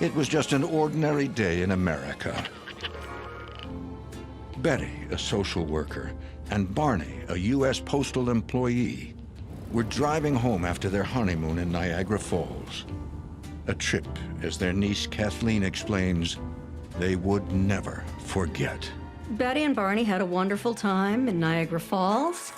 It was just an ordinary day in America. Betty, a social worker, and Barney, a U.S. postal employee, were driving home after their honeymoon in Niagara Falls. A trip, as their niece Kathleen explains, they would never forget. Betty and Barney had a wonderful time in Niagara Falls.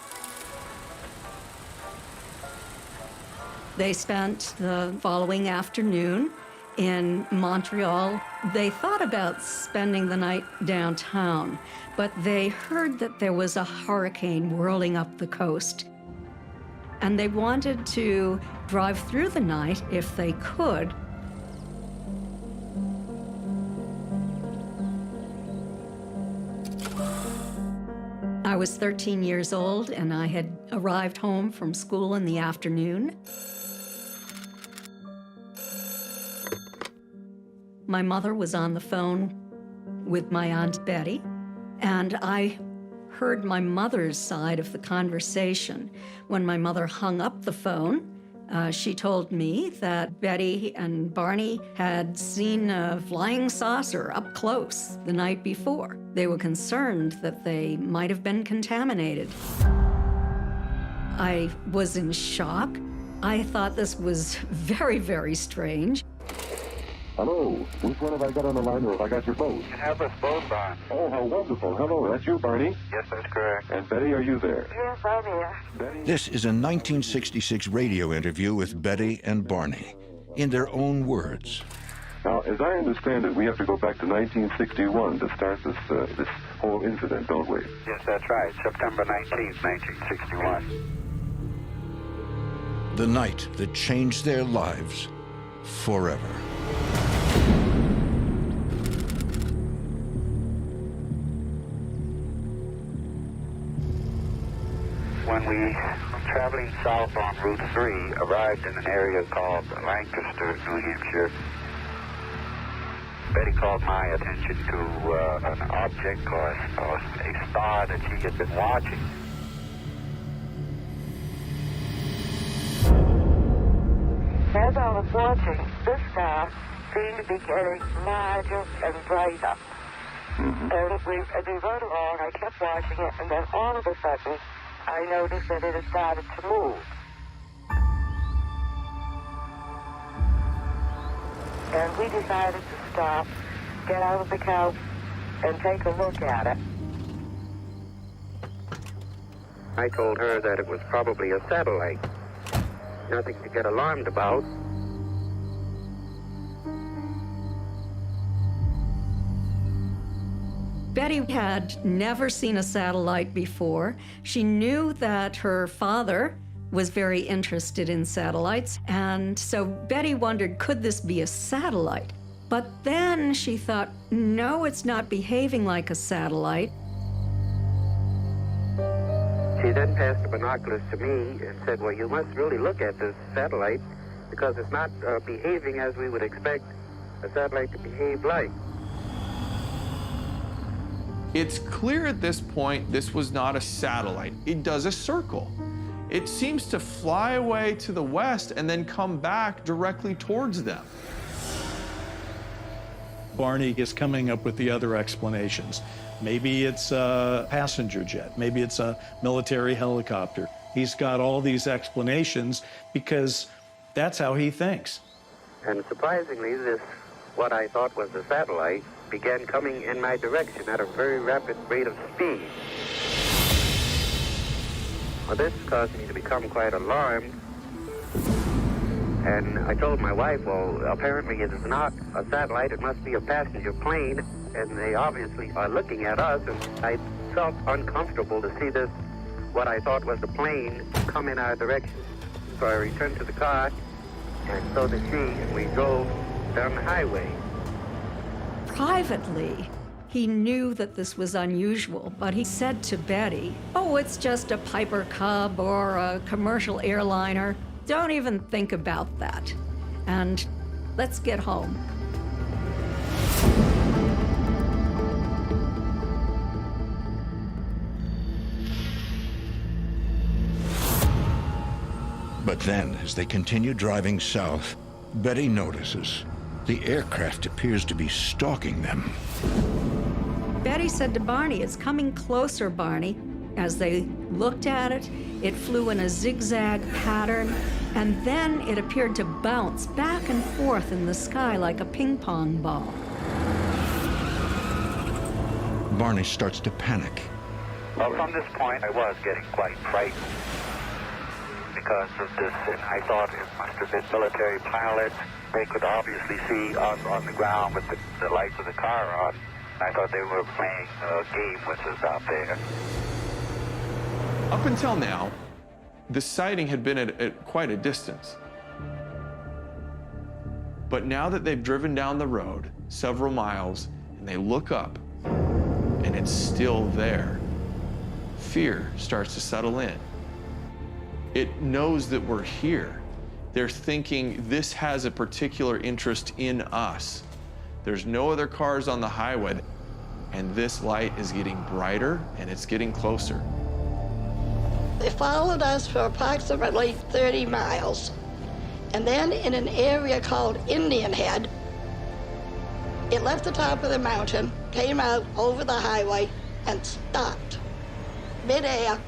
They spent the following afternoon in Montreal. They thought about spending the night downtown, but they heard that there was a hurricane whirling up the coast. And they wanted to drive through the night if they could. I was 13 years old, and I had arrived home from school in the afternoon. My mother was on the phone with my Aunt Betty, and I heard my mother's side of the conversation. When my mother hung up the phone, she told me that Betty and Barney had seen a flying saucer up close the night before. They were concerned that they might have been contaminated. I was in shock. I thought this was very, very strange. Hello, which one have I got on the line, or have I got your both? You have us both on. Oh, how wonderful. Hello, that's you, Barney? Yes, that's correct. And Betty, are you there? Yes, I'm here. Betty? This is a 1966 radio interview with Betty and Barney, in their own words. Now, as I understand it, we have to go back to 1961 to start this whole incident, don't we? Yes, that's right. September 19th, 1961. The night that changed their lives forever. When we, traveling south on Route 3, arrived in an area called Lancaster, New Hampshire, Betty called my attention to an object or a star that she had been watching. As I was watching, this star seemed to be getting larger and brighter. Mm-hmm. And as we went along, I kept watching it, and then all of a sudden, I noticed that it had started to move. And we decided to stop, get out of the couch, and take a look at it. I told her that it was probably a satellite. Nothing to get alarmed about. Betty had never seen a satellite before. She knew that her father was very interested in satellites, and so Betty wondered, could this be a satellite? But then she thought, no, it's not behaving like a satellite. She then passed the binoculars to me and said, well, you must really look at this satellite because it's not behaving as we would expect a satellite to behave like. It's clear at this point this was not a satellite. It does a circle. It seems to fly away to the west and then come back directly towards them. Barney is coming up with the other explanations. Maybe it's a passenger jet. Maybe it's a military helicopter. He's got all these explanations because that's how he thinks. And surprisingly, this, what I thought was a satellite, began coming in my direction at a very rapid rate of speed. Well, this caused me to become quite alarmed. And I told my wife, well, apparently it is not a satellite, it must be a passenger plane, and they obviously are looking at us, and I felt uncomfortable to see this, what I thought was a plane, come in our direction. So I returned to the car, and so did she, and we drove down the highway. Privately, he knew that this was unusual, but he said to Betty, oh, it's just a Piper Cub or a commercial airliner. Don't even think about that. And let's get home. But then, as they continue driving south, Betty notices The aircraft appears to be stalking them. Betty said to Barney, "It's coming closer, Barney." As they looked at it, it flew in a zigzag pattern, and then it appeared to bounce back and forth in the sky like a ping pong ball. Barney starts to panic. Well, from this point, I was getting quite frightened because of this, and I thought it must have been military pilots. They could obviously see us on the ground with the lights of the car on. I thought they were playing a game with us out there. Up until now, the sighting had been at quite a distance. But now that they've driven down the road several miles and they look up and it's still there, fear starts to settle in. It knows that we're here. They're thinking this has a particular interest in us. There's no other cars on the highway, and this light is getting brighter and it's getting closer. They followed us for approximately 30 miles. And then in an area called Indian Head, it left the top of the mountain, came out over the highway, and stopped midair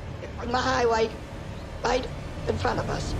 on the highway right in front of us.